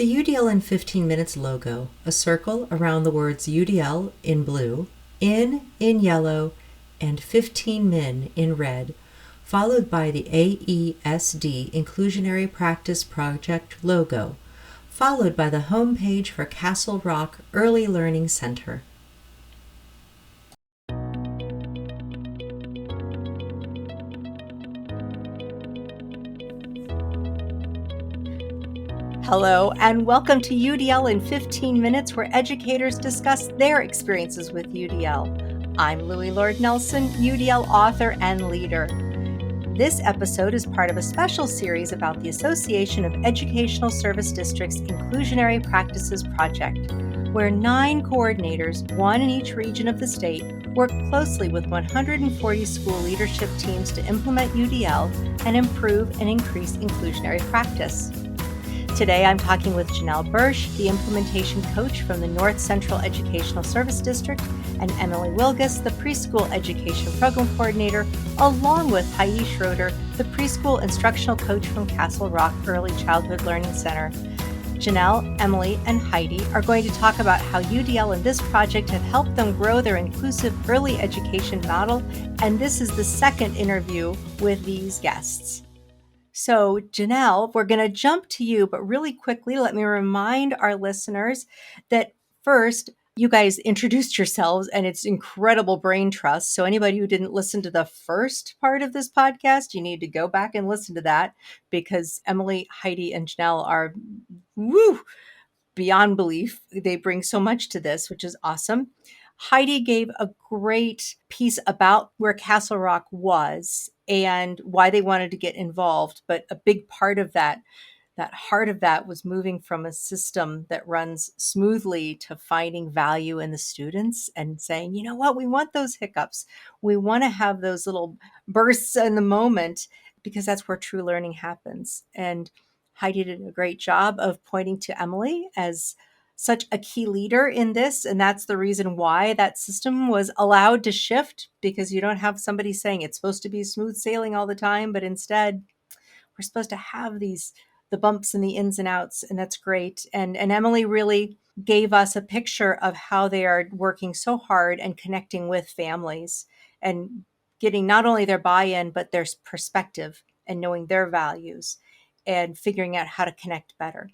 The UDL in 15 Minutes logo, a circle around the words UDL in blue, in yellow, and 15 Min in red, followed by the AESD Inclusionary Practice Project logo, followed by the home page for Castlerock Early Learning Center. Hello, and welcome to UDL in 15 Minutes, where educators discuss their experiences with UDL. I'm Louie Lord Nelson, UDL author and leader. This episode is part of a special series about the Association of Educational Service Districts Inclusionary Practices Project, where 9 coordinators, one in each region of the state, work closely with 140 school leadership teams to implement UDL and improve and increase inclusionary practice. Today, I'm talking with Janelle Bursch, the implementation coach from the North Central Educational Service District, and Emily Wilgus, the preschool education program coordinator, along with Heidi Schroeder, the preschool instructional coach from Castlerock Early Childhood Learning Center. Janelle, Emily, and Heidi are going to talk about how UDL and this project have helped them grow their inclusive early education model, and this is the second interview with these guests. So, Janelle, we're going to jump to you, but really quickly, let me remind our listeners that first, you guys introduced yourselves and it's incredible brain trust. So, anybody who didn't listen to the first part of this podcast, you need to go back and listen to that because Emily, Heidi, and Janelle are beyond belief. They bring so much to this, which is awesome. Heidi gave a great piece about where Castlerock was and why they wanted to get involved. But a big part of that heart of that was moving from a system that runs smoothly to finding value in the students and saying, you know what, we want those hiccups. We want to have those little bursts in the moment because that's where true learning happens. And Heidi did a great job of pointing to Emily as such a key leader in this. And that's the reason why that system was allowed to shift, because you don't have somebody saying it's supposed to be smooth sailing all the time, but instead we're supposed to have the bumps and the ins and outs. And that's great. And Emily really gave us a picture of how they are working so hard and connecting with families and getting not only their buy-in, but their perspective and knowing their values and figuring out how to connect better.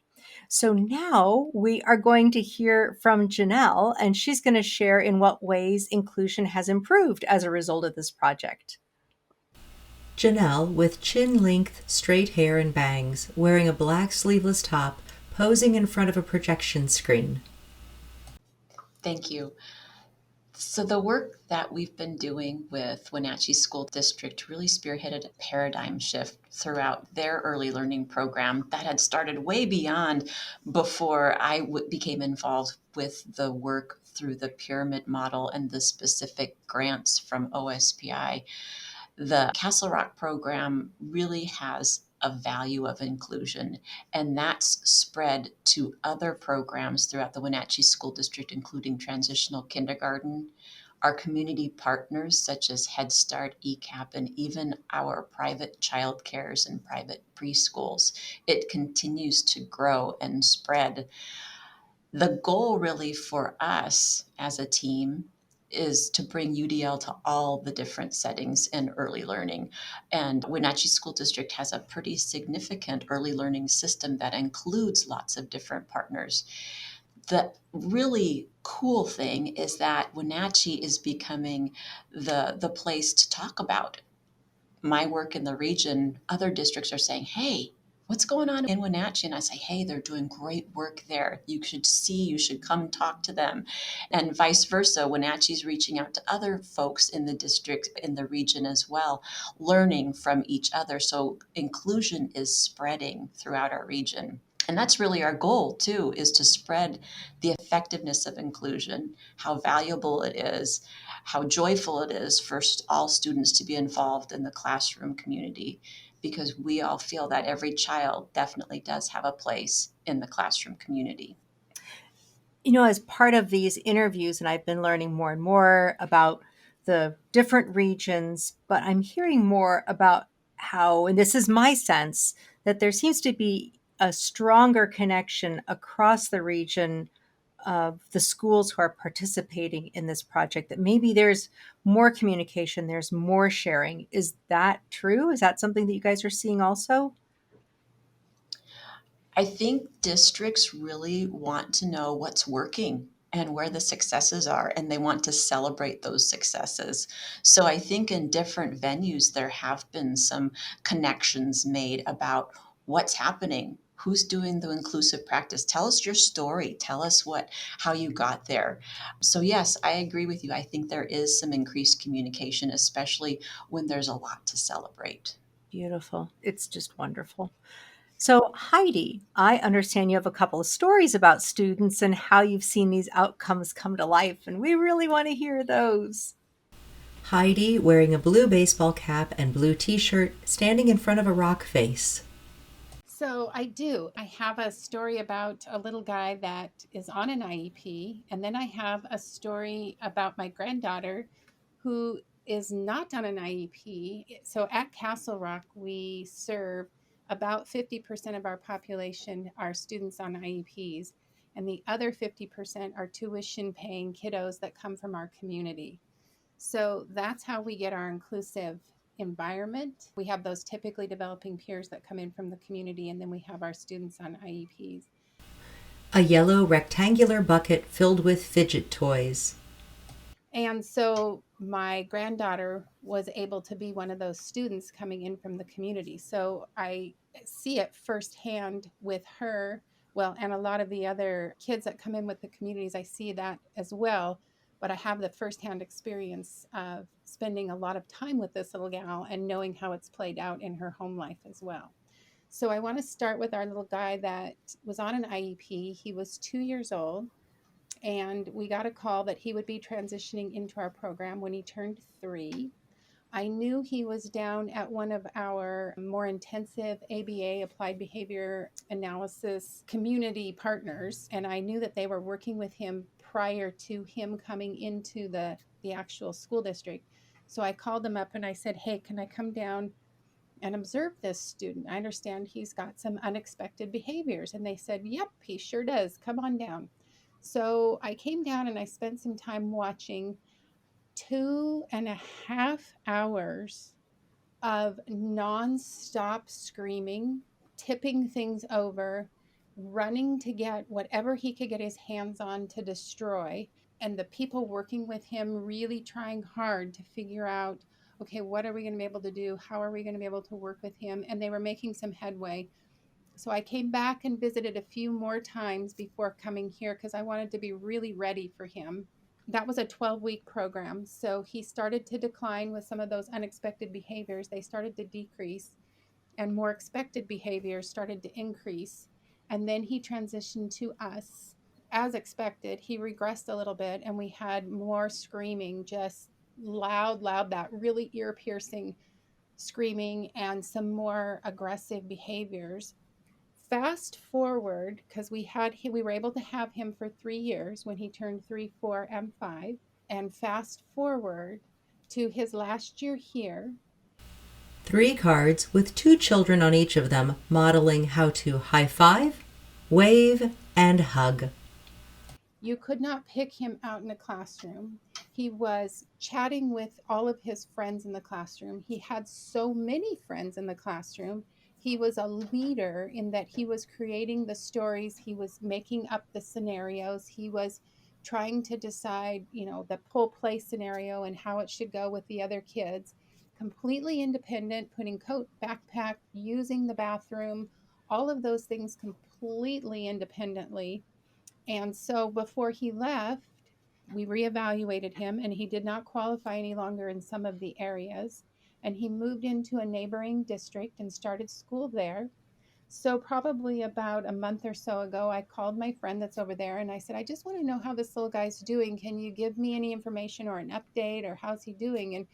So now we are going to hear from Janelle, and she's going to share in what ways inclusion has improved as a result of this project. Janelle, with chin-length straight hair and bangs, wearing a black sleeveless top, posing in front of a projection screen. Thank you. So the work that we've been doing with Wenatchee School District really spearheaded a paradigm shift throughout their early learning program that had started way beyond before I became involved with the work through the pyramid model and the specific grants from OSPI. The Castle Rock program really has a value of inclusion, and that's spread to other programs throughout the Wenatchee School District, including transitional kindergarten, our community partners such as Head Start, ECAP, and even our private child cares and private preschools. It continues to grow and spread. The goal really for us as a team is to bring UDL to all the different settings in early learning. And Wenatchee School District has a pretty significant early learning system that includes lots of different partners. The really cool thing is that Wenatchee is becoming the place to talk about my work in the region. Other districts are saying, hey, what's going on in Wenatchee? And I say, hey, they're doing great work there. You should come talk to them. And vice versa, Wenatchee's reaching out to other folks in the district, in the region as well, learning from each other. So inclusion is spreading throughout our region. And that's really our goal too, is to spread the effectiveness of inclusion, how valuable it is, how joyful it is for all students to be involved in the classroom community, because we all feel that every child definitely does have a place in the classroom community. You know, as part of these interviews, and I've been learning more and more about the different regions, but I'm hearing more about how, and this is my sense, that there seems to be a stronger connection across the region of the schools who are participating in this project, that maybe there's more communication, there's more sharing. Is that true? Is that something that you guys are seeing also? I think districts really want to know what's working and where the successes are, and they want to celebrate those successes. So I think in different venues, there have been some connections made about what's happening. Who's doing the inclusive practice? Tell us your story. Tell us how you got there. So yes, I agree with you. I think there is some increased communication, especially when there's a lot to celebrate. Beautiful. It's just wonderful. So, Heidi, I understand you have a couple of stories about students and how you've seen these outcomes come to life, and we really want to hear those. Heidi, wearing a blue baseball cap and blue t shirt, standing in front of a rock face. So I do. I have a story about a little guy that is on an IEP. And then I have a story about my granddaughter who is not on an IEP. So at Castlerock, we serve about 50% of our population are students on IEPs. And the other 50% are tuition paying kiddos that come from our community. So that's how we get our inclusive environment. We have those typically developing peers that come in from the community, and then we have our students on IEPs. A yellow rectangular bucket filled with fidget toys. And so my granddaughter was able to be one of those students coming in from the community. So I see it firsthand with her. Well, and a lot of the other kids that come in with the communities, I see that as well. But I have the firsthand experience of spending a lot of time with this little gal and knowing how it's played out in her home life as well. So I want to start with our little guy that was on an IEP. He was 2 years old, and we got a call that he would be transitioning into our program when he turned 3. I knew he was down at one of our more intensive ABA, applied behavior analysis community partners, and I knew that they were working with him prior to him coming into the actual school district. So I called them up and I said, "Hey, can I come down and observe this student? I understand he's got some unexpected behaviors." And they said, "Yep, he sure does. Come on down." So I came down and I spent some time watching 2.5 hours of nonstop screaming, tipping things over, running to get whatever he could get his hands on to destroy. And the people working with him really trying hard to figure out, okay, what are we going to be able to do? How are we going to be able to work with him? And they were making some headway. So I came back and visited a few more times before coming here because I wanted to be really ready for him. That was a 12-week program. So he started to decline with some of those unexpected behaviors. They started to decrease, and more expected behaviors started to increase. And then he transitioned to us. As expected, he regressed a little bit, and we had more screaming, just loud, that really ear piercing screaming, and some more aggressive behaviors. Fast forward, because we were able to have him for 3 years when he turned 3, 4, and 5. And fast forward to his last year here. 3 cards with 2 children on each of them, modeling how to high five, wave, and hug. You could not pick him out in a classroom. He was chatting with all of his friends in the classroom. He had so many friends in the classroom. He was a leader in that he was creating the stories, he was making up the scenarios, he was trying to decide, the pull play scenario and how it should go with the other kids. Completely independent, putting coat, backpack, using the bathroom, all of those things completely independently. And so before he left, we reevaluated him, and he did not qualify any longer in some of the areas. And he moved into a neighboring district and started school there. So, probably about a month or so ago, I called my friend that's over there and I said, "I just want to know how this little guy's doing. Can you give me any information or an update, or how's he doing?"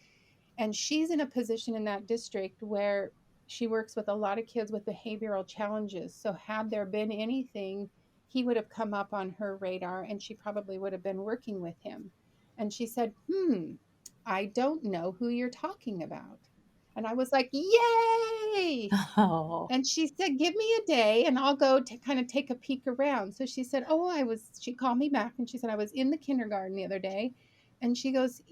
And she's in a position in that district where she works with a lot of kids with behavioral challenges. So had there been anything, he would have come up on her radar and she probably would have been working with him. And she said, I don't know who you're talking about. And I was like, yay! Oh, And she said, give me a day and I'll go to kind of take a peek around. So she said, she called me back and she said, I was in the kindergarten the other day. And she goes,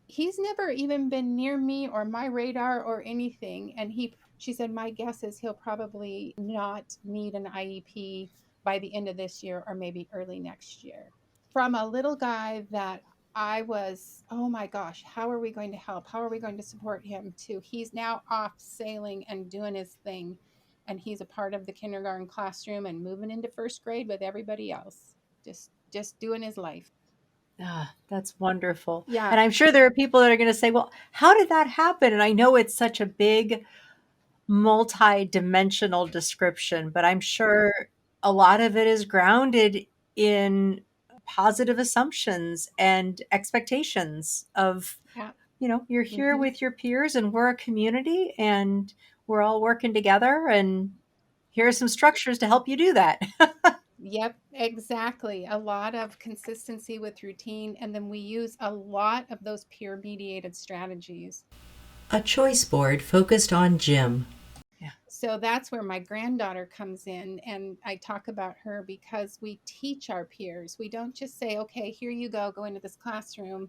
he's never even been near me or my radar or anything. And she said, my guess is he'll probably not need an IEP by the end of this year or maybe early next year. From a little guy that I was, oh my gosh, how are we going to help? How are we going to support him? To he's now off sailing and doing his thing. And he's a part of the kindergarten classroom and moving into first grade with everybody else. Just doing his life. that's wonderful. Yeah. And I'm sure there are people that are going to say, well, how did that happen? And I know it's such a big, multi-dimensional description, but I'm sure a lot of it is grounded in positive assumptions and expectations of, Yeah. you're here Mm-hmm. with your peers and we're a community and we're all working together and here are some structures to help you do that. Yep, exactly. A lot of consistency with routine, and then we use a lot of those peer mediated strategies. A choice board focused on Jim. Yeah. So that's where my granddaughter comes in, and I talk about her because we teach our peers. We don't just say, okay, here you go into this classroom,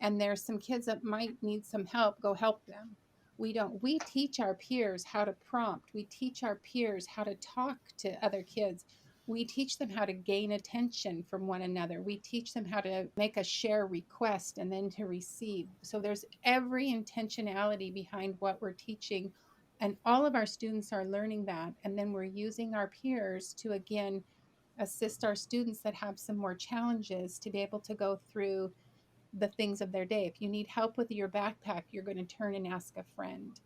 and there's some kids that might need some help, go help them. We don't. We teach our peers how to prompt. We teach our peers how to talk to other kids. We teach them how to gain attention from one another. We teach them how to make a share request and then to receive. So there's every intentionality behind what we're teaching. And all of our students are learning that. And then we're using our peers to, again, assist our students that have some more challenges to be able to go through the things of their day. If you need help with your backpack, you're going to turn and ask a friend.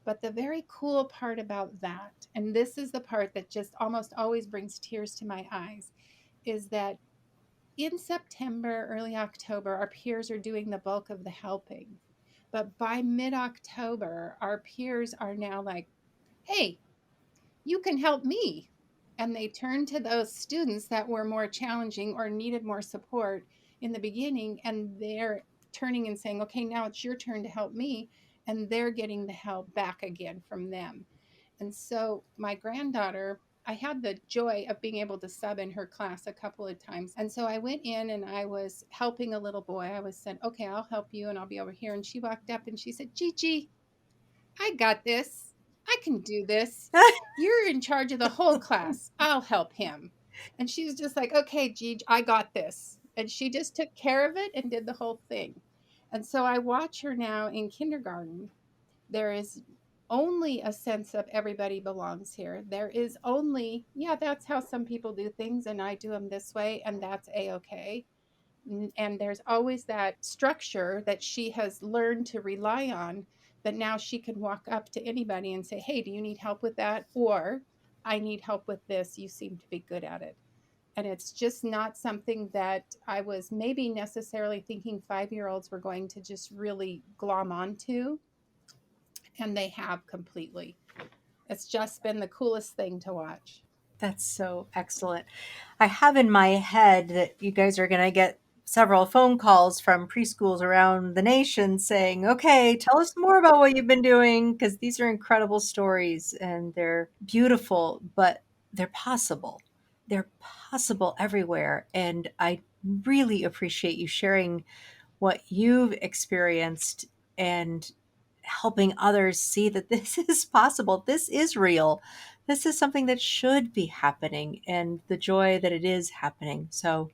But the very cool part about that, and this is the part that just almost always brings tears to my eyes, is that in September, early October, our peers are doing the bulk of the helping. But by mid October, our peers are now like, hey, you can help me. And they turn to those students that were more challenging or needed more support in the beginning, and they're turning and saying, okay, now it's your turn to help me. And they're getting the help back again from them. And so my granddaughter, I had the joy of being able to sub in her class a couple of times. And so I went in and I was helping a little boy. I was said, okay, I'll help you and I'll be over here. And she walked up and she said, Gigi, I got this. I can do this. You're in charge of the whole class. I'll help him. And she was just like, okay, Gigi, I got this. And she just took care of it and did the whole thing. And so I watch her now in kindergarten. There is only a sense of everybody belongs here. There is only, yeah, that's how some people do things, and I do them this way, and that's a okay. And there's always that structure that she has learned to rely on, that now she can walk up to anybody and say, hey, do you need help with that? Or I need help with this. You seem to be good at it. And it's just not something that I was maybe necessarily thinking 5-year-olds were going to just really glom onto. And they have completely. It's just been the coolest thing to watch. That's so excellent. I have in my head that you guys are going to get several phone calls from preschools around the nation saying, okay, tell us more about what you've been doing, because these are incredible stories and they're beautiful, but they're possible. They're possible everywhere. And I really appreciate you sharing what you've experienced and helping others see that this is possible. This is real. This is something that should be happening and the joy that it is happening. So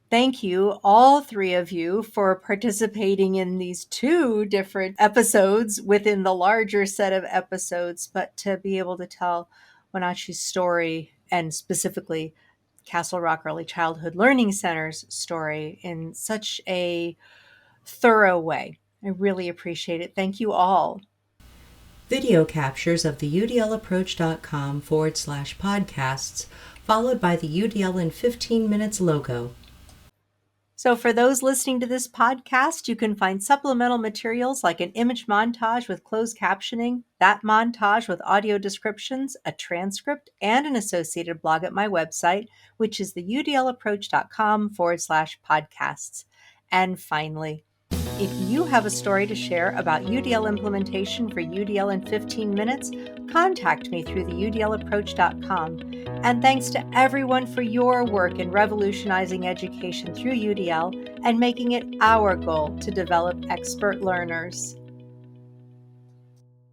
thank you, all three of you, for participating in these two different episodes within the larger set of episodes, but to be able to tell Wenatchee's story and specifically Castlerock Early Childhood Learning Center's story in such a thorough way. I really appreciate it. Thank you all. Video captures of the udlapproach.com/podcasts, followed by the UDL in 15 minutes logo. So, for those listening to this podcast, you can find supplemental materials like an image montage with closed captioning, that montage with audio descriptions, a transcript, and an associated blog at my website, which is the udlapproach.com/podcasts. And finally, If you have a story to share about UDL implementation for UDL in 15 minutes, contact me through the udlapproach.com. And thanks to everyone for your work in revolutionizing education through UDL and making it our goal to develop expert learners.